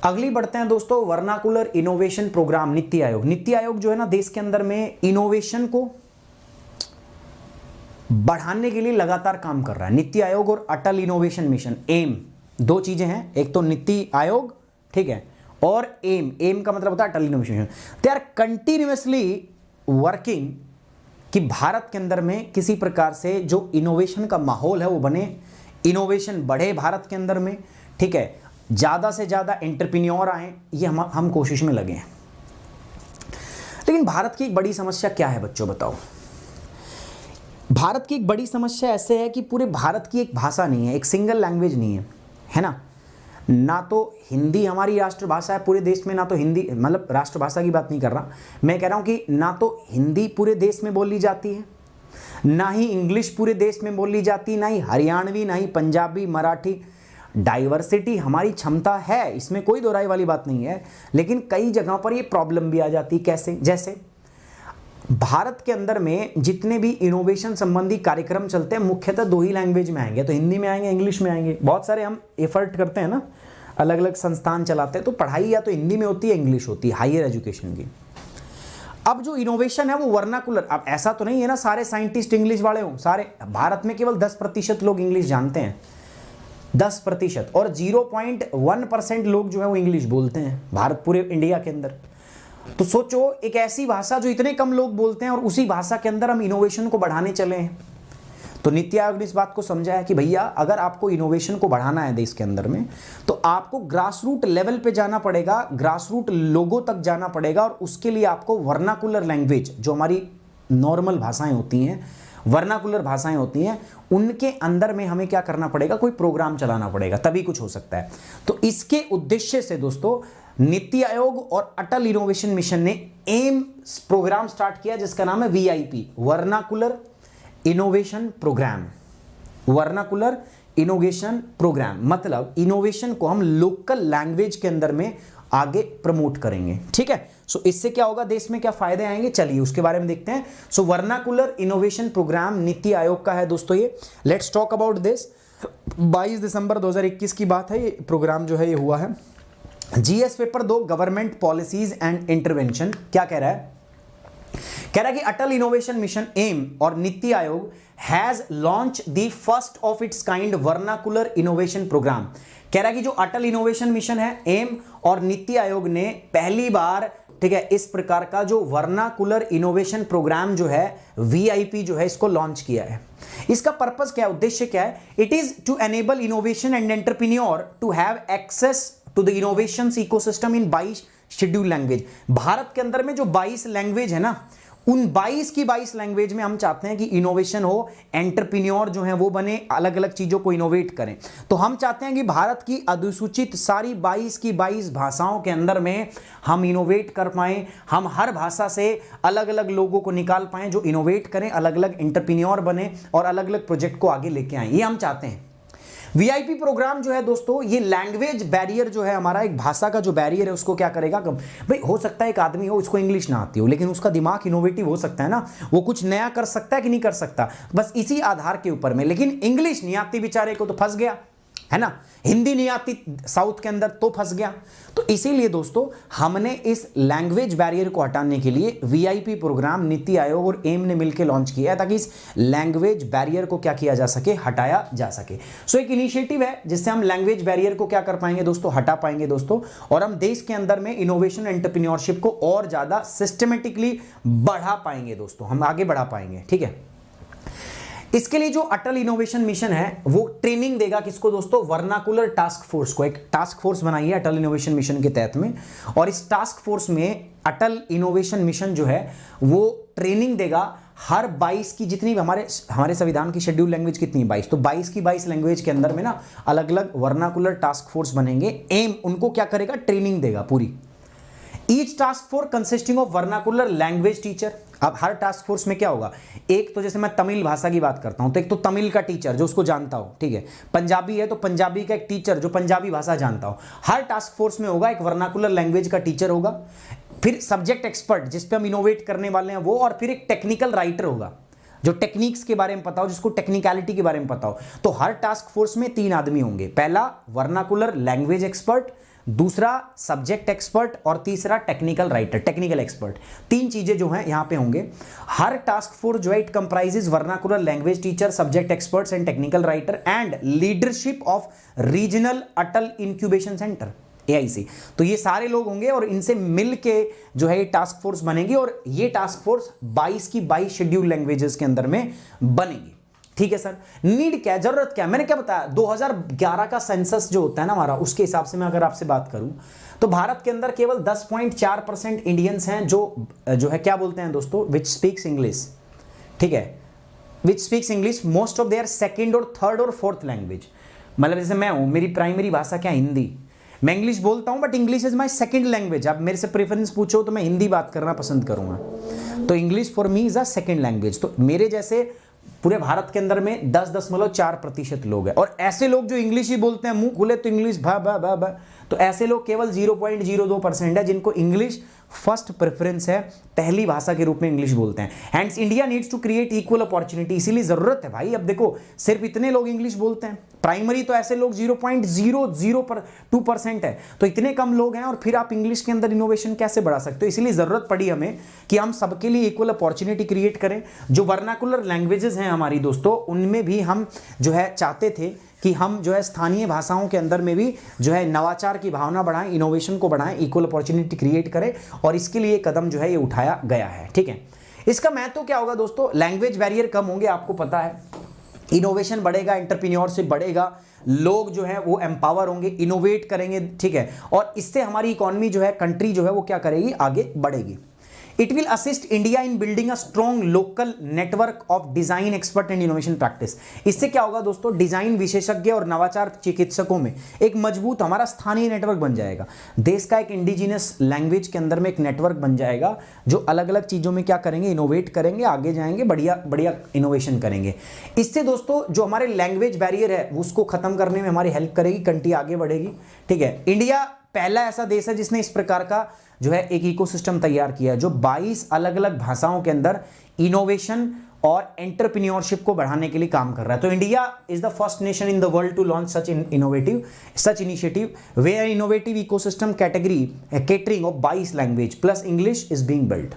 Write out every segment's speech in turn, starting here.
अगली बढ़ते हैं दोस्तों, vernacular innovation programme NITI Aayog. NITI Aayog जो है ना देश के अंदर में इनोवेशन को बढ़ाने के लिए लगातार काम कर रहा है। नीति आयोग और अटल इनोवेशन मिशन, एम, दो चीजें हैं, एक तो नीति आयोग, ठीक है, और एम का मतलब होता है Atal innovation mission. They are continuously working कि भारत के अंदर में किसी प्रकार से जो इनोवेशन का माहौल है वो बने, इनोवेशन बढ़े भारत के अंदर में, ठीक है, ज्यादा से ज्यादा एंटरप्रेन्योर आए, ये हम कोशिश में लगे हैं। लेकिन भारत की एक बड़ी समस्या क्या है बच्चों, बताओ। भारत की एक बड़ी समस्या ऐसे है कि पूरे भारत की एक भाषा नहीं है, एक सिंगल लैंग्वेज नहीं है ना। ना तो हिंदी हमारी राष्ट्रभाषा है पूरे देश में, ना तो हिंदी, मतलब राष्ट्रभाषा की बात नहीं कर रहा मैं, कह रहा हूं कि ना तो हिंदी पूरे देश में बोली जाती है, ना ही इंग्लिश पूरे देश में बोली जाती, ना ही हरियाणवी, ना ही पंजाबी, मराठी। डाइवर्सिटी हमारी क्षमता है, इसमें कोई दो राय वाली बात नहीं है, लेकिन कई जगहों पर ये प्रॉब्लम भी आ जाती। कैसे? जैसे भारत के अंदर में जितने भी इनोवेशन संबंधी कार्यक्रम चलते हैं मुख्यतः दो ही लैंग्वेज में आएंगे, तो हिंदी में आएंगे, इंग्लिश में आएंगे। बहुत सारे हम एफर्ट करते हैं ना, अलग अलग संस्थान चलाते हैं, तो पढ़ाई या तो हिंदी में होती है, इंग्लिश होती है, हायर एजुकेशन की। अब जो इनोवेशन है वो वर्नाकुलर, अब ऐसा तो नहीं है ना सारे साइंटिस्ट इंग्लिश वाले हों, सारे भारत में केवल 10% लोग इंग्लिश जानते हैं, 10%, और 0.1% लोग जो है वो इंग्लिश बोलते हैं भारत, पूरे इंडिया के अंदर। तो सोचो एक ऐसी भाषा जो इतने कम लोग बोलते हैं और उसी भाषा के अंदर हम इनोवेशन को बढ़ाने चले हैं। तो नीति आयोग ने इस बात को समझा है कि भैया अगर आपको इनोवेशन को बढ़ाना है देश के अंदर में, तो आपको ग्रास रूट लेवल पे जाना पड़ेगा, ग्रास रूट लोगों तक जाना पड़ेगा, और उसके लिए आपको वर्नाकुलर लैंग्वेज, जो हमारी नॉर्मल भाषाएं होती हैं, वर्नाकुलर भाषाएं होती हैं, उनके अंदर में हमें क्या करना पड़ेगा, कोई प्रोग्राम चलाना पड़ेगा, तभी कुछ हो सकता है। तो इसके उद्देश्य से दोस्तों नीति आयोग और अटल इनोवेशन मिशन ने एम प्रोग्राम स्टार्ट किया, जिसका नाम है VIP, vernacular innovation program. Vernacular innovation program मतलब इनोवेशन को हम लोकल लैंग्वेज के अंदर में आगे प्रमोट करेंगे, ठीक है। सो इससे क्या होगा, देश में क्या फायदे आएंगे, चलिए उसके बारे में देखते हैं। सो vernacular innovation programme NITI Aayog का है दोस्तों ये। Let's talk about this. 22 दिसंबर 2021 की बात है, ये प्रोग्राम जो है ये हुआ है। GS paper 2 government policies and intervention क्या कह रहा है, कह रहा है कि अटल इनोवेशन मिशन एम और NITI Aayog has launch the first of its kind vernacular innovation program. कह रहा है कि जो अटल इनोवेशन मिशन है एम और नीति आयोग ने पहली बार, ठीक है, इस प्रकार का जो वर्नाकुलर इनोवेशन प्रोग्राम जो है वीआईपी जो है इसको लॉन्च किया है। इसका पर्पस क्या है, उद्देश्य क्या है, it is to enable innovation and entrepreneur to have access to the innovations ecosystem in 22 schedule language. Bharat के अंदर में जो 22 लैंग्वेज है ना, उन 22 की 22 लैंग्वेज में हम चाहते हैं कि इनोवेशन हो, एंटरप्रेन्योर जो है वो बने, अलग अलग चीजों को इनोवेट करें। तो हम चाहते हैं कि भारत की अधिसूचित सारी 22 की 22 भाषाओं के अंदर में हम इनोवेट कर पाएं, हम हर भाषा से अलग अलग लोगों को निकाल पाएं जो इनोवेट करें, अलग अलग एंटरप्रेन्योर बने और अलग अलग प्रोजेक्ट को आगे लेके आए, ये हम चाहते हैं। वीआईपी प्रोग्राम जो है दोस्तों, ये लैंग्वेज बैरियर जो है हमारा, एक भाषा का जो बैरियर है उसको क्या करेगा कम। भाई हो सकता है एक आदमी हो उसको इंग्लिश ना आती हो, लेकिन उसका दिमाग इनोवेटिव हो सकता है ना, वो कुछ नया कर सकता है कि नहीं कर सकता, बस इसी आधार के ऊपर में। लेकिन इंग्लिश नहीं आती बेचारे को तो फंस गया, है ना, हिंदी नहीं आती साउथ के अंदर तो फंस गया। तो इसीलिए दोस्तों हमने इस लैंग्वेज बैरियर को हटाने के लिए वीआईपी प्रोग्राम नीति आयोग और एम ने मिलकर लॉन्च किया है, ताकि इस लैंग्वेज बैरियर को क्या किया जा सके, हटाया जा सके। सो एक इनिशिएटिव है जिससे हम लैंग्वेज बैरियर को क्या कर पाएंगे दोस्तों, हटा पाएंगे दोस्तों, और हम देश के अंदर में इनोवेशन एंटरप्रेन्योरशिप को और ज्यादा सिस्टमेटिकली बढ़ा पाएंगे दोस्तों, हम आगे बढ़ा पाएंगे, ठीक है। इसके लिए जो अटल इनोवेशन मिशन है वो ट्रेनिंग देगा किसको दोस्तों, वर्नाकुलर टास्क फोर्स को। एक टास्क फोर्स बनाई है अटल इनोवेशन मिशन के तहत में, और इस टास्क फोर्स में अटल इनोवेशन मिशन जो है वो ट्रेनिंग देगा हर 22 की, जितनी भी हमारे संविधान की शेड्यूल लैंग्वेज कितनी है 22, तो 22 की 22 लैंग्वेज के अंदर में ना अलग अलग वर्नाकुलर टास्क फोर्स बनेंगे। एम उनको क्या करेगा, ट्रेनिंग देगा पूरी। Each task force consisting of vernacular language teacher. अब हर टास्क फोर्स में क्या होगा, एक तो जैसे मैं तमिल भाषा की बात करता हूं तो एक तो तमिल का टीचर जो उसको जानता हो, ठीक है, पंजाबी है तो पंजाबी का एक टीचर जो पंजाबी भाषा जानता हो। हर टास्क फोर्स में होगा एक वर्नाकुलर लैंग्वेज का टीचर होगा, फिर सब्जेक्ट एक्सपर्ट जिस पे हम इनोवेट करने वाले हैं वो, और फिर एक टेक्निकल राइटर होगा जो टेक्निक्स के बारे में पता हो, जिसको टेक्निकलिटी के बारे में पता हो। तो हर टास्क फोर्स में 3 आदमी होंगे, पहला वर्नाकुलर लैंग्वेज एक्सपर्ट, दूसरा सब्जेक्ट एक्सपर्ट और तीसरा टेक्निकल राइटर, टेक्निकल एक्सपर्ट। तीन चीजें जो हैं यहां पे होंगे। हर टास्क फोर्स जो है it comprises vernacular language teacher, subject experts and technical writer and leadership of regional Atal incubation centre, AIC। तो ये सारे लोग होंगे और इनसे मिल के जो है ये टास्क फोर्स बनेगी और ये टास्क फोर्स 22 की 22 शेड्यूल लैंग्वेजेस के अंदर में बनेगी। ठीक है सर, नीड क्या है, जरूरत क्या है, मैंने क्या बताया 2011 का सेंसस जो होता है ना हमारा, उसके हिसाब से मैं अगर आपसे बात करूं तो भारत के अंदर केवल 10.4% इंडियंस हैं जो है क्या बोलते हैं दोस्तों, विच स्पीक्स इंग्लिश। ठीक है, which speaks English, most of their second और थर्ड और फोर्थ लैंग्वेज। मतलब जैसे मैं हूं, मेरी प्राइमरी भाषा क्या हिंदी, मैं इंग्लिश बोलता हूं but English is my second language. आप मेरे से प्रेफरेंस पूछो तो मैं हिंदी बात करना पसंद करूंगा, तो English for me is a second language. तो मेरे जैसे पूरे भारत के अंदर में 10.4% लोग हैं और ऐसे लोग जो इंग्लिश ही बोलते हैं मुंह खुले तो इंग्लिश भा भा भा भा, तो ऐसे लोग केवल 0.02% है जिनको इंग्लिश फर्स्ट प्रेफरेंस है, पहली भाषा के रूप में इंग्लिश बोलते हैं। Hence India needs to create equal opportunity, इसीलिए जरूरत है भाई। अब देखो सिर्फ इतने लोग इंग्लिश बोलते हैं, प्राइमरी तो ऐसे लोग 0.002% है, तो इतने कम लोग हैं और फिर आप इंग्लिश के अंदर इनोवेशन कैसे बढ़ा सकते हो। इसीलिए जरूरत पड़ी हमें कि हम सबके लिए इक्वल अपॉर्चुनिटी क्रिएट करें। जो वर्नाकुलर लैंग्वेजेस हैं हमारी दोस्तों, उनमें भी हम जो है चाहते थे कि हम जो है स्थानीय भाषाओं के अंदर में भी जो है नवाचार की भावना बढ़ाएं, इनोवेशन को बढ़ाएं, इक्वल अपॉर्चुनिटी क्रिएट करें और इसके लिए कदम जो है ये उठाया गया है। ठीक है, इसका महत्व क्या होगा दोस्तों, लैंग्वेज बैरियर कम होंगे, आपको पता है, इनोवेशन बढ़ेगा, एंटरप्रेन्योरशिप बढ़ेगा, लोग जो है वो एम्पावर होंगे, इनोवेट करेंगे। ठीक है, और इससे हमारी इकोनॉमी जो है, कंट्री जो है वो क्या करेगी, आगे बढ़ेगी। It will assist India in building a strong local network of design expert and innovation practice। इससे क्या होगा दोस्तों, डिजाइन विशेषज्ञ और नवाचार चिकित्सकों में एक मजबूत हमारा स्थानीय नेटवर्क बन जाएगा। देश का एक इंडिजिनस लैंग्वेज के अंदर में एक नेटवर्क बन जाएगा जो अलग अलग चीजों में क्या करेंगे, इनोवेट करेंगे, आगे जाएंगे, बढ़िया बढ़िया इनोवेशन करेंगे। इससे दोस्तों जो हमारे लैंग्वेज बैरियर है उसको खत्म करने में हमारी हेल्प करेगी, कंट्री आगे बढ़ेगी। ठीक है, इंडिया पहला ऐसा देश है जिसने इस प्रकार का जो है एक इकोसिस्टम तैयार किया है जो 22 अलग अलग भाषाओं के अंदर इनोवेशन और एंटरप्रेन्योरशिप को बढ़ाने के लिए काम कर रहा है। तो India is the first nation in the world to launch such initiative where innovative ecosystem category catering of 22 language plus English is being built.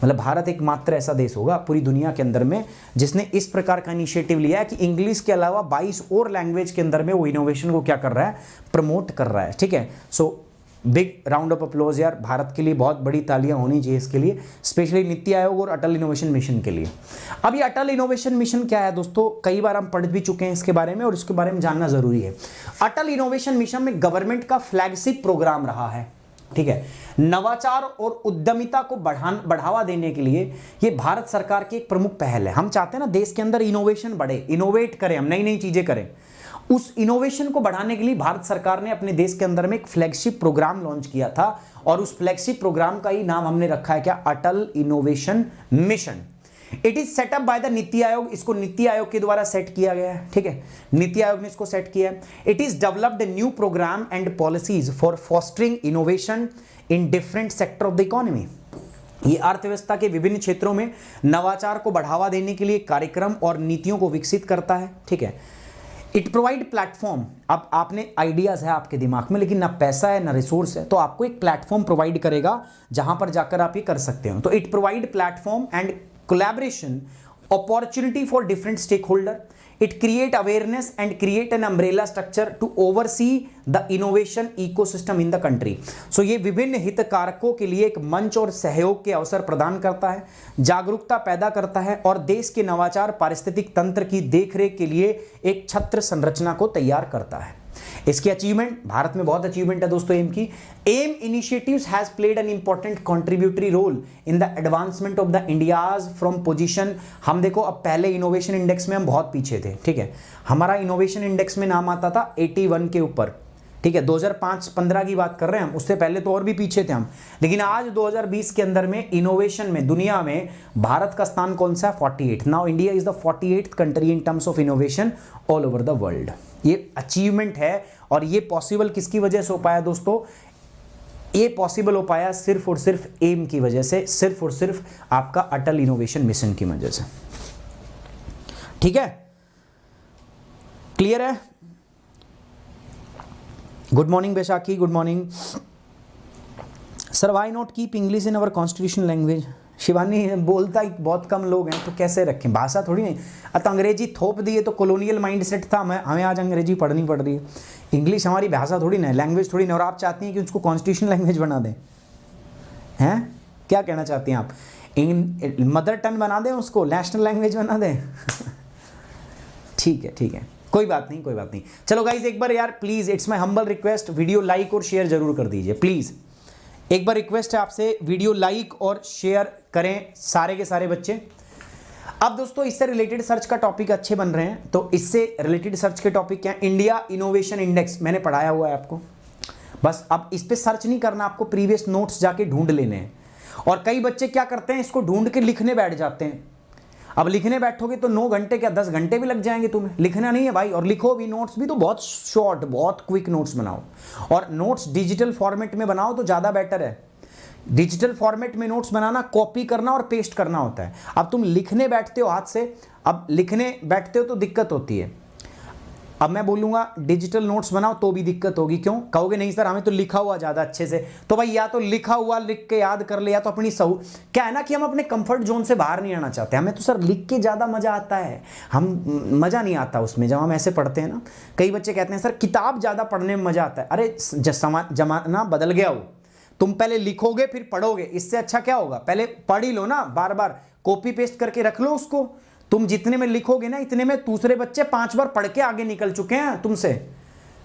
मतलब भारत एकमात्र ऐसा देश होगा पूरी दुनिया के अंदर में जिसने इस प्रकार का इनिशिएटिव लिया है कि इंग्लिश के अलावा 22 और लैंग्वेज के अंदर में वो इनोवेशन को क्या कर रहा है, प्रमोट कर रहा है। ठीक है, so big round of applause यार, भारत के लिए बहुत बड़ी तालियां होनी चाहिए इसके लिए, स्पेशली नीति आयोग और अटल इनोवेशन मिशन के लिए। अब ये अटल इनोवेशन मिशन क्या है दोस्तों, कई बार हम पढ़ भी चुके हैं इसके बारे में और इसके बारे में जानना जरूरी है। अटल इनोवेशन मिशन में गवर्नमेंट का फ्लैगशिप प्रोग्राम रहा है। ठीक है, नवाचार और उद्यमिता को बढ़ावा देने के लिए ये भारत सरकार की एक प्रमुख पहल है। हम चाहते हैं ना देश के अंदर इनोवेशन बढ़े, इनोवेट करें, हम नई नई चीजें करें। उस इनोवेशन को बढ़ाने के लिए भारत सरकार ने अपने देश के अंदर में एक फ्लैगशिप प्रोग्राम लॉन्च किया था और उस फ्लैगशिप प्रोग्राम का ही नाम हमने रखा है क्या, Atal innovation mission. It is set up by the NITI Aayog, इसको नीति आयोग के द्वारा सेट किया गया है। ठीक है, नीति आयोग ने इसको सेट किया है। It is developed new program and policies for fostering innovation in different sector of the economy. ये अर्थव्यवस्था के विभिन्न क्षेत्रों में नवाचार को बढ़ावा देने के लिए कार्यक्रम और नीतियों को विकसित करता है। ठीक है, इट प्रोवाइड प्लेटफॉर्म, अब आपने आइडियाज है आपके दिमाग में लेकिन ना पैसा है ना रिसोर्स है, तो आपको एक प्लेटफॉर्म प्रोवाइड करेगा जहां पर जाकर आप ये कर सकते हो। तो it provide platform and collaboration opportunity for different stake holder. It create awareness and create an umbrella structure to oversee the innovation ecosystem in the country. So ये विभिन्न हितधारकों के लिए एक मंच और सहयोग के अवसर प्रदान करता है, जागरूकता पैदा करता है और देश के नवाचार पारिस्थितिक तंत्र की देखरेख के लिए एक छत्र संरचना को तैयार करता है। इसकी अचीवमेंट, भारत में बहुत अचीवमेंट है दोस्तों एम की। AIM initiatives has played an important contributory role in the advancement of the India's from position. हम देखो अब पहले इनोवेशन इंडेक्स में हम बहुत पीछे थे। ठीक है, हमारा इनोवेशन इंडेक्स में नाम आता था 81 के ऊपर। ठीक है, 2005-15 की बात कर रहे हैं हम, उससे पहले तो और भी पीछे थे हम। लेकिन आज 2020 के अंदर में इनोवेशन में दुनिया में भारत का स्थान कौन सा है, 48। Now India is the 48th country in terms of innovation all over the world. ये अचीवमेंट है और ये पॉसिबल किसकी वजह से हो पाया दोस्तों, ये पॉसिबल हो पाया सिर्फ और सिर्फ एम की वजह से, सिर्फ और सिर्फ आपका अटल इनोवेशन मिशन की वजह से। ठीक है, क्लियर है। Good morning Baishakhi, good morning sir. Why not keep English in our constitutional language? Shivani, बोलता ही बहुत कम लोग हैं तो कैसे रखें, भाषा थोड़ी नहीं। तो अंग्रेजी थोप दिए तो कॉलोनियल माइंडसेट था, हमें आज अंग्रेजी पढ़नी पड़ रही है। इंग्लिश हमारी भाषा थोड़ी ना है, लैंग्वेज थोड़ी ना। और आप चाहती हैं कि उसको कॉन्स्टिट्यूशनल लैंग्वेज बना दें? हैं, क्या कहना चाहती हैं आप? मदर टंग बना दें, उसको नेशनल लैंग्वेज बना दें? ठीक है, ठीक है, कोई बात नहीं, कोई बात नहीं। चलो गाइज, एक बार यार please, it's my humble request, video like और शेयर जरूर कर दीजिए प्लीज़। एक बार रिक्वेस्ट है आपसे, वीडियो लाइक और शेयर करें सारे के सारे बच्चे। अब दोस्तों, इससे रिलेटेड सर्च का टॉपिक अच्छे बन रहे हैं, तो इससे रिलेटेड सर्च के टॉपिक क्या है? इंडिया इनोवेशन इंडेक्स मैंने पढ़ाया हुआ है आपको, बस अब इस पे सर्च नहीं करना, आपको प्रीवियस नोट्स जाके ढूंढ लेने हैं। और कई बच्चे क्या करते हैं, इसको ढूंढ के लिखने बैठ जाते हैं। अब लिखने बैठोगे तो 9 घंटे क्या 10 घंटे भी लग जाएंगे तुम्हें। लिखना नहीं है भाई, और लिखो भी, नोट्स भी तो बहुत शॉर्ट, बहुत क्विक नोट्स बनाओ। और नोट्स डिजिटल फॉर्मेट में बनाओ तो ज़्यादा बेटर है। डिजिटल फॉर्मेट में नोट्स बनाना, कॉपी करना और पेस्ट करना होता है। अब तुम लिखने बैठते हो हाथ से, अब लिखने बैठते हो तो दिक्कत होती है। अब मैं बोलूँगा डिजिटल नोट्स बनाओ तो भी दिक्कत होगी। क्यों कहोगे? नहीं सर, हमें तो लिखा हुआ ज़्यादा अच्छे से। तो भाई या तो लिखा हुआ लिख के याद कर ले, या तो अपनी क्या है ना कि हम अपने कंफर्ट जोन से बाहर नहीं आना चाहते। हमें तो सर लिख के ज़्यादा मज़ा आता है, हम मज़ा नहीं आता उसमें जब हम ऐसे पढ़ते हैं ना। कई बच्चे कहते हैं सर किताब ज़्यादा पढ़ने में मज़ा आता है। अरे जमाना बदल गया हो, तुम पहले लिखोगे फिर पढ़ोगे, इससे अच्छा क्या होगा? पहले पढ़ ही लो ना, बार बार कॉपी पेस्ट करके रख लो उसको। तुम जितने में लिखोगे ना, इतने में दूसरे बच्चे 5 बार पढ़ के आगे निकल चुके हैं तुमसे।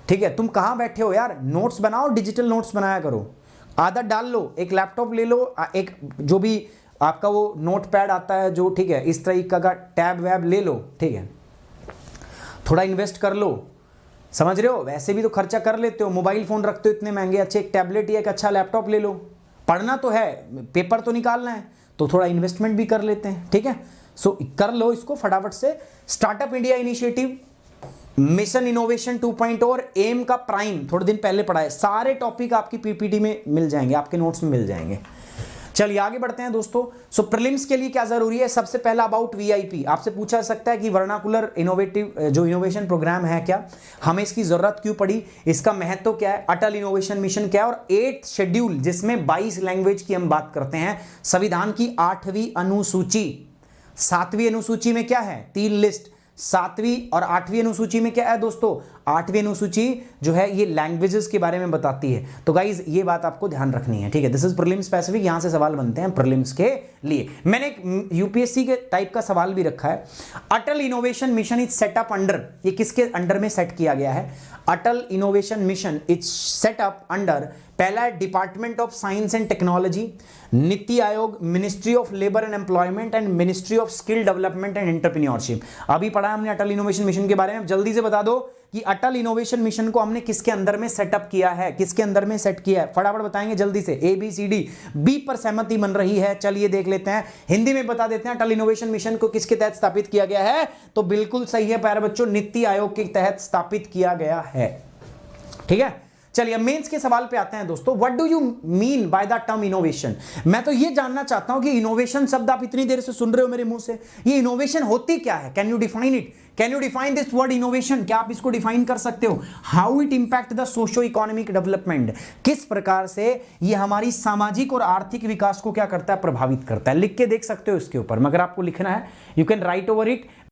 ठीक है, तुम कहाँ बैठे हो यार? नोट्स बनाओ, डिजिटल नोट्स बनाया करो, आदत डाल लो। एक लैपटॉप ले लो, एक जो भी आपका वो नोट पैड आता है जो, ठीक है, इस तरीका का टैब वैब ले लो, ठीक है, थोड़ा इन्वेस्ट कर लो। समझ रहे हो? वैसे भी तो खर्चा कर लेते हो, मोबाइल फोन रखते हो इतने महंगे, अच्छे एक टैबलेट या एक अच्छा लैपटॉप ले लो। पढ़ना तो है, पेपर तो निकालना है, तो थोड़ा इन्वेस्टमेंट भी कर लेते हैं। ठीक है, सो कर लो इसको फटाफट से। Startup India initiative, mission innovation 2.0 और एम का प्राइम थोड़े दिन पहले पढ़ा है। सारे टॉपिक आपकी पीपीटी में मिल जाएंगे, आपके नोट्स में मिल जाएंगे। चलिए आगे बढ़ते हैं दोस्तों। सो प्रीलिम्स के लिए क्या जरूरी है? सबसे पहला अबाउट वीआईपी। आपसे पूछा जा सकता है कि वर्नाकुलर इनोवेटिव जो इनोवेशन प्रोग्राम है, क्या हमें इसकी जरूरत क्यों पड़ी, इसका महत्व क्या है, अटल इनोवेशन मिशन क्या है, और 8th शेड्यूल जिसमें 22 लैंग्वेज की हम बात करते हैं, संविधान की 8वीं अनुसूची। 7वीं अनुसूची में क्या है? 3 लिस्ट। 7वीं और 8वीं अनुसूची में क्या है दोस्तों? 8वीं अनुसूची जो है ये लैंग्वेजेस के बारे में बताती है। तो गाइज ये बात आपको ध्यान रखनी है, ठीक है। दिस इज प्रीलिम्स स्पेसिफिक, यहां से सवाल बनते हैं प्रीलिम्स के लिए। मैंने एक यूपीएससी के टाइप का सवाल भी रखा है। Atal innovation mission is set up under, ये किसके अंडर में सेट किया गया है? Atal innovation mission is set up under, पहला है department of science and technology, NITI Aayog, ministry of labour and employment and ministry of skill development and entrepreneurship. अभी पढ़ा हमने अटल इनोवेशन मिशन के बारे में। जल्दी से बता दो कि अटल इनोवेशन मिशन को हमने किसके अंदर में सेटअप किया है, किसके अंदर में सेट किया है? फटाफट बताएंगे जल्दी से। A B C D. B पर सहमति बन रही है, चलिए देख लेते हैं। हिंदी में बता देते हैं अटल इनोवेशन मिशन को किसके तहत स्थापित किया गया है। तो बिल्कुल सही है प्यारे बच्चों, नीति आयोग के तहत स्थापित किया गया है। ठीक है, चलिए मेंस के सवाल पे आते हैं दोस्तों। What do you mean by the term innovation? मैं तो ये जानना चाहता हूं कि इनोवेशन शब्द आप इतनी देर से सुन रहे हो मेरे मुंह से, ये इनोवेशन होती क्या है? Can you define it? Can you define this word innovation? क्या आप इसको डिफाइन कर सकते हो? How it impact the socio economic development, किस प्रकार से ये हमारी सामाजिक और आर्थिक विकास को क्या करता है? प्रभावित करता है। लिख के देख सकते हो इसके ऊपर, मगर आपको लिखना है, you can write over it.